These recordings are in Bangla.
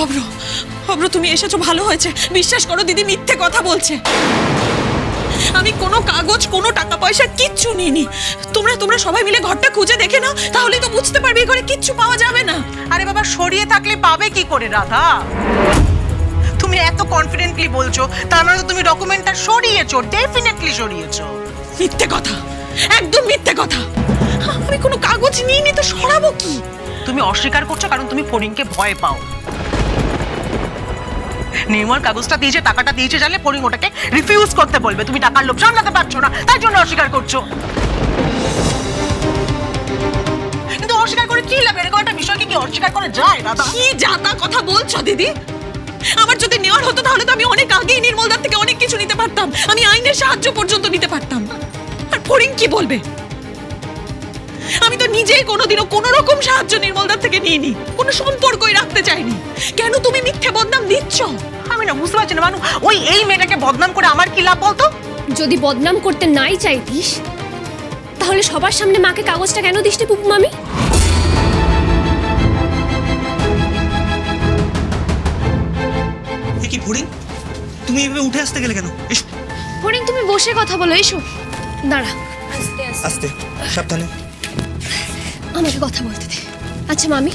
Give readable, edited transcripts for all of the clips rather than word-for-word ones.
অব্র, অব্র তুমি এসেছো ভালো হয়েছে। বিশ্বাস করো দিদি মিথ্যে কথা বলছে। আমি কোনো কাগজ কোনো টাকা পয়সা কিচ্ছু নিইনি। তোমরা সবাই মিলে ঘরটা খুঁজে দেখে নাও, তাহলেই তো বুঝতে পারবে এই ঘরে কিচ্ছু পাওয়া যাবে না। আরে বাবা, সরিয়ে থাকলে পাবে কি করে রাধা? তুমি এত কনফিডেন্টলি বলছো, তার মানে তো তুমি ডকুমেন্টটা সরিয়েছো, ডেফিনেটলি সরিয়েছো। মিথ্যে কথা, একদম মিথ্যে কথা। আমি কোনো কাগজ নিইনি তো সরাবো কি? তুমি অস্বীকার করছো কারণ তুমি ফড়িংকে ভয় পাও। নির্মল কাগজটা দিয়েছে, টাকাটা দিয়েছে জানলে ফড়িং ওটাকে রিফিউজ করতে বলবে। তুমি টাকার লোভ সামলাতে পারছো না, তাই জন্য অস্বীকার করছো। কিন্তু অস্বীকার করে কি লাভ? এরকম একটা বিষয়কে কি অস্বীকার করে যায় দাদা? কি জাতা কথা বলছো দিদি? আমার যদি নেওয়ার হতো তাহলে তো আমি অনেক আগেই নির্মলদার থেকে অনেক কিছু নিতে পারতাম। আমি আইনের সাহায্য পর্যন্ত নিতে পারতাম। আর ফড়িং কি বলবে? আমি তো নিজেই কোনোদিনও কোনো রকম সাহায্য নির্মলদার থেকে নিইনি, কোনো সম্পর্কই রাখতে চাইনি। কেন তুমি মিথ্যে বদনাম দিচ্ছ? আমি না বুঝতে পারছি না মানু, ওই এই মেয়েটাকে বদনাম করে আমার কি লাভ বলতো? যদি বদনাম করতে নাই চাইতিস তাহলে সবার সামনে মাকে কাগজটা কেন দিস রে পুপু মামি? কি ফড়িং, তুমি এভাবে উঠে আসতে গেলে কেন? এসো। ফড়িং তুমি বসে কথা বলো, এসো। দাঁড়া, আস্তে সাবধানে। আমাকে কথা বলতে দে। আচ্ছা মামি,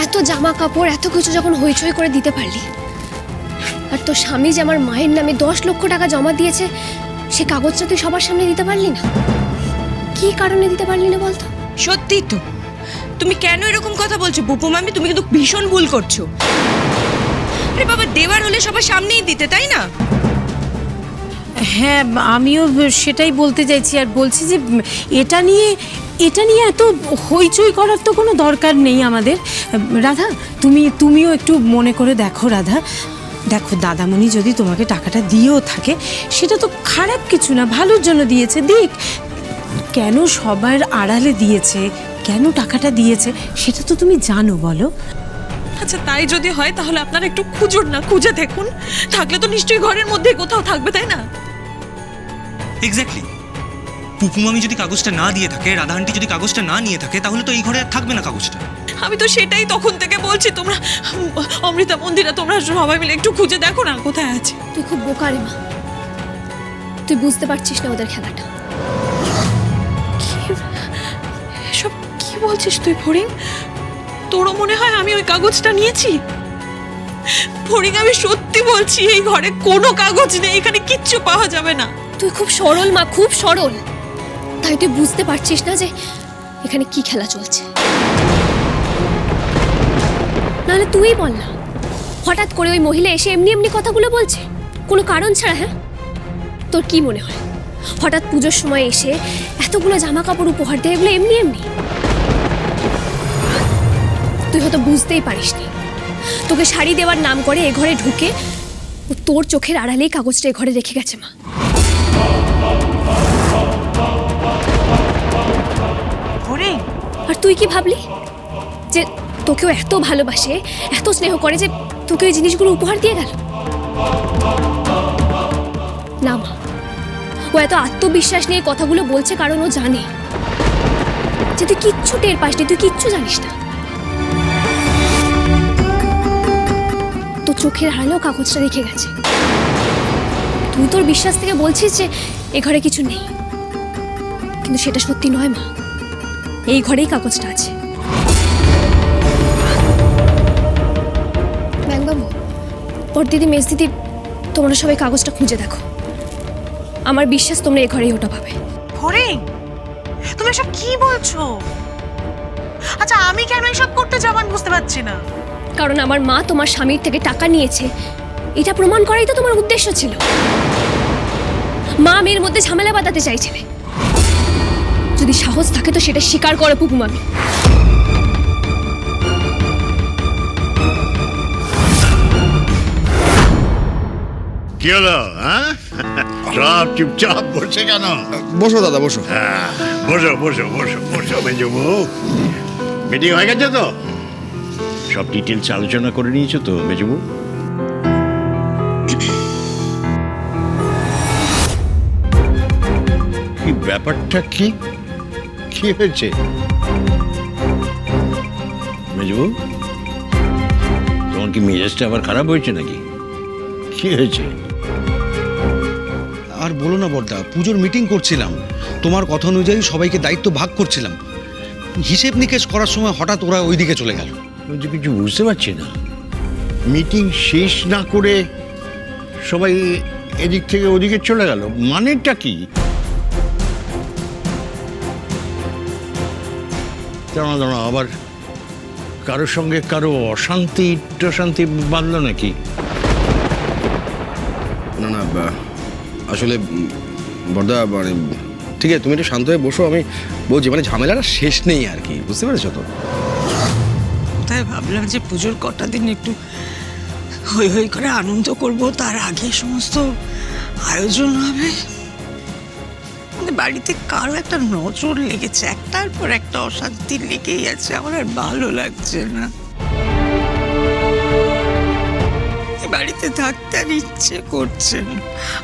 এত জামা কাপড় এত কিছু যখন হইচই করে দিতে পারলি, আর তোর স্বামী যে আমার মায়ের নামে 10 লক্ষ টাকা জমা দিয়েছে সে কাগজটা তুই সবার সামনে দিতে পারলি না? কি কারণে দিতে পারলি না বলতো? সত্যি তো, তুমি কেন এরকম কথা বলছো বুপু মামি? তুমি কিন্তু ভীষণ ভুল করছো। আরে বাবা, দেওয়ার হলে সবার সামনেই দিতে, তাই না? হ্যাঁ, আমিও সেটাই বলতে চাইছি। আর বলছি যে এটা নিয়ে এত হইচই করার তো কোনো দরকার নেই আমাদের। রাধা, তুমিও একটু মনে করে দেখো। রাধা দেখো, দাদামণি যদি তোমাকে টাকাটা দিয়েও থাকে সেটা তো খারাপ কিছু না, ভালোর জন্য দিয়েছে, দিক। কেন সবার আড়ালে দিয়েছে, কেন টাকাটা দিয়েছে সেটা তো তুমি জানো, বলো। আচ্ছা তাই যদি হয় তাহলে আপনারা একটু খুঁজুন না, খুঁজে দেখুন। থাকলে তো নিশ্চয়ই ঘরের মধ্যে কোথাও থাকবে, তাই না? এক্স্যাক্টলি। পুপু মামি যদি কাগজটা না দিয়ে থাকে, রাধা আন্টি যদি কাগজটা না নিয়ে থাকে, তাহলে তো এই ঘরে আর থাকবে না কাগজটা। আমি তো সেটাই তখন থেকে বলছি। তোমরা অমৃতা, মন্দিরা, তোমরা সবাই মিলে একটু খুঁজে দেখো না কোথায় আছে। তুই খুব বোকা রে মা, তুই বুঝতে পারছিস না ওদের খেলাটা। এসব কি বলছিস তুই ফড়িং? তোরও মনে হয় আমি ওই কাগজটা নিয়েছি? ফড়িং, আমি সত্যি বলছি, এই ঘরে কোনো কাগজ নেই, এখানে কিচ্ছু পাওয়া যাবে না। তুই খুব সরল মা, খুব সরল, তাই তুই বুঝতে পারছিস না যে এখানে কি খেলা চলছে। নাহলে তুই বল না, হঠাৎ করে ওই মহিলা এসে এমনি এমনি কথাগুলো বলছে কোনো কারণ ছাড়া? হ্যাঁ, তোর কি মনে হয় হঠাৎ পুজোর সময় এসে এতগুলো জামা কাপড় উপহার দেয় এগুলো এমনি এমনি? তুই হয়তো বুঝতেই পারিসনি, তোকে শাড়ি দেওয়ার নাম করে এ ঘরে ঢুকে ও তোর চোখের আড়ালেই কাগজটা এ ঘরে রেখে গেছে মা। ফড়িং, আর তুই কি ভাবলি যে তোকেও এত ভালোবাসে, এত স্নেহ করে যে তোকে এই জিনিসগুলো উপহার দিয়ে গেল? না মা, ও এত আত্মবিশ্বাস নিয়ে কথাগুলো বলছে কারণ ও জানে যে তুই কিচ্ছু টের পাসনি, তুই কিচ্ছু জানিস না। তো চোখের আড়ালেও কাগজটা রেখে গেছে। তুই তোর বিশ্বাস থেকে বলছিস যে এ ঘরে কিছু নেই, কিন্তু সেটা সত্যি নয় মা, এই ঘরেই কাগজটা আছে। ব্যাংবাবু, ওর দিদি, মেজ দিদি, তোমরা সবাই কাগজটা খুঁজে দেখো। আমার বিশ্বাস তোমরা এ ঘরেই ওটা পাবে। ফড়িং, তুমি এসব কি বলছো? আচ্ছা আমি কেন এসব করতে যাবো আমি বুঝতে পারছি না। কারণ আমার মা তোমার স্বামীর থেকে টাকা নিয়েছে এটা প্রমাণ করাই তো তোমার উদ্দেশ্য ছিল। মা মেয়ের মধ্যে ঝামেলা বাঁধাতে চাইছিলে। যদি সাহস থাকে তো সেটা স্বীকার করো পুপু মামি। কি হলো? হ্যাঁ, সব চুপচাপ বসে কেন? বসো দাদা, বসো। হ্যাঁ, বসো বসো বসো বসো মেজবু। মিটিং হয়ে গেছে তো? সব ডিটেলস আলোচনা করে নিয়েছো তো মেজবু? কি ব্যাপারটা কি কি হয়েছে মেজবু? তোমার কি মেজাজটা আবার খারাপ হয়েছে নাকি? কি হয়েছে? আর বলো না বড়দা, পুজোর মিটিং করছিলাম, তোমার কথা অনুযায়ী সবাইকে দায়িত্ব ভাগ করছিলাম। হিসেব নিকেশ করার সময় হঠাৎ ওরা ওইদিকে চলে গেল। আমি তো কিছু বুঝতে পারছি না। মিটিং শেষ না করে সবাই এদিক থেকে ওদিকে চলে গেল, মানেটা কি? দাঁড়া দাঁড়া, আবার কারোর সঙ্গে কারো অশান্তি টশান্তি বাঁধলো নাকি? না না আসলে বড়দা মানে ঠিক আছে, তুমি একটু শান্ত হয়ে বসো, আমি বলছি মানে ঝামেলাটা শেষ নেই আর কি, বুঝতে পেরেছো তো? তাই ভাবলাম যে পুজোর কটা দিন একটু হই হই করে আনন্দ করব, তার আগে সমস্ত আয়োজন হবে। বাড়িতে কারো একটা নজর লেগেছে, একটার পর একটা অশান্তি লেগেই আছে, আমার আর ভালো লাগছে না। বাড়িতে থাকতে আর ইচ্ছে করছে না,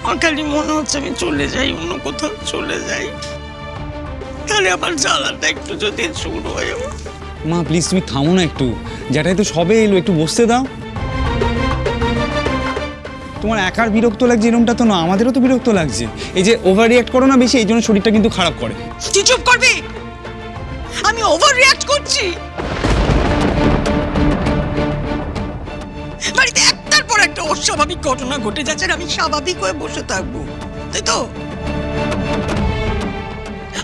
আমার খালি মনে হচ্ছে আমি চলে যাই, অন্য কোথাও চলে যাই, তাহলে আমার জ্বালাটা একটু যদি শুরু হয়ে। মা প্লিজ তুমি থামো না একটু, যেটাই তো সবে এলো, একটু বসতে দাও। তোমার একার বিরক্ত লাগছে এরকমটা তো না, আমাদেরও তো বিরক্ত লাগছে। এই যে ওভার রিয়াক্ট করো না বেশি, এই জন্য শরীরটা কিন্তু খারাপ করে। তুই চুপ করবি? আমি ওভার রিঅ্যাক্ট করছি? বাড়িতে একটার পর একটা অস্বাভাবিক ঘটনা ঘটে যাচ্ছে, আর আমি স্বাভাবিক হয়ে বসে থাকবো, তাই তো?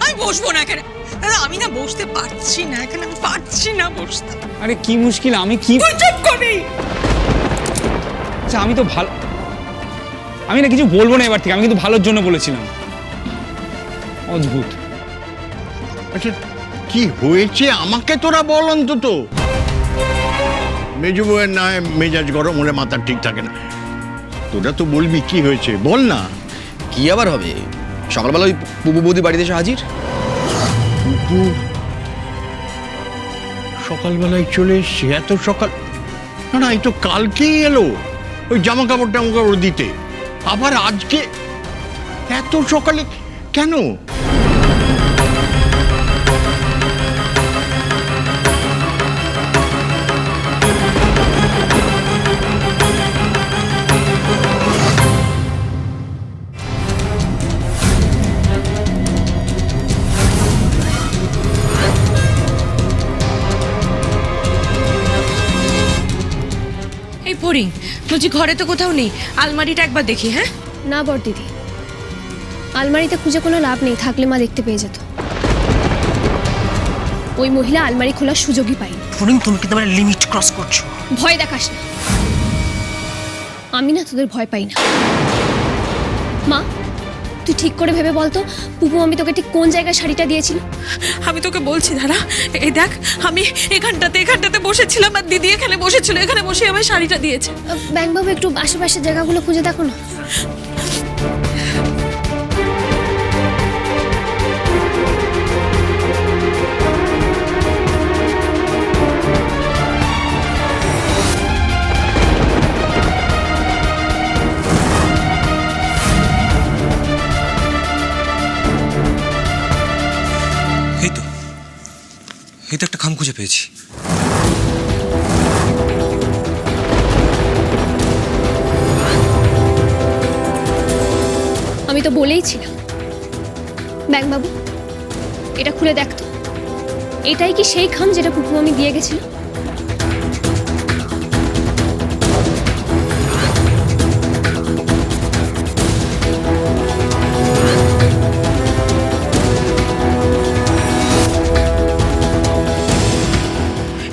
আমি বসবো না এখানে। দাদা, আমি না বসতে পারছি না এখানে, আমি পারছি না বসতে। আরে কি মুশকিল, আমি কি তুই চুপ করবি? আচ্ছা আমি তো ভালো, আমি না কিছু বলবো না এবার থেকে, আমি কিন্তু ভালোর জন্য বলেছিলাম। অদ্ভুত। আচ্ছা কি হয়েছে আমাকে তোরা বল অন্তত। মেজু বউয়ের না হয় মেজাজ গরম হলে মাথা ঠিক থাকে না, তোরা তো বলবি কি হয়েছে, বল না। কি আবার হবে, সকালবেলা ওই পুপু বৌদি বাড়িতে এসে হাজির। পুপু সকালবেলায় চলে এসছে? এত সকাল? না না, এই তো কালকেই এলো ওই জামা কাপড় টামা কাপড় দিতে, আবার আজকে এত সকালে কেন? এই পড়ি বলছি, ঘরে তো কোথাও নেই, আলমারিটা একবার দেখি। হ্যাঁ না বড় দিদি, আলমারিতে খুঁজে কোনো লাভ নেই, থাকলে মা দেখতে পেয়ে যেত। ওই মহিলা আলমারি খোলার সুযোগই পায়নি। ফরিং, তুমি কিন্তু আমার লিমিট ক্রস করছো। ভয় দেখাস না, আমি না তোদের ভয় পাই না। মা তুই ঠিক করে ভেবে বলতো, পুপু আমি তোকে ঠিক কোন জায়গায় শাড়িটা দিয়েছিল? আমি তোকে বলছি দাঁড়া, এই দেখ আমি এখানটাতে বসেছিলাম, আর দিদি এখানে বসেছিল, এখানে বসে আমার শাড়িটা দিয়েছে। ব্যাংকবাবু একটু আশেপাশের জায়গাগুলো খুঁজে দেখো না। এই তো একটা খাম খুঁজে পেয়েছি। আমি তো বলেইছিলাম। ব্যাংকবাবু এটা খুলে দেখতো, এটাই কি সেই খাম যেটা পুপু আমি দিয়ে গেছিল?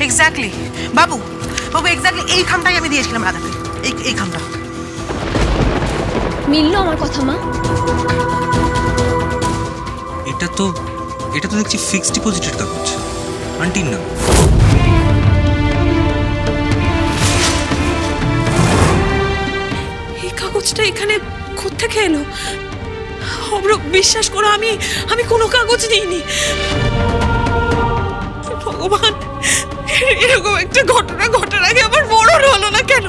এক্স্যাক্টলি বাবু, বাবু এক্স্যাক্টলি এই খামটাই আমি দিয়েছিলাম রাধাকে, এই খামটা। মিললো আমার কথা মা? এটা তো দেখছি ফিক্সড ডিপোজিটের কাগজ, আন্টির নাম। এই কাগজটা এখানে কোত্থেকে এলো? অব্র, বিশ্বাস করো আমি কোনো কাগজ নিইনি। ভগবান, এরকম একটা ঘটনা ঘটার আগে আমার মরণ হলো না কেন?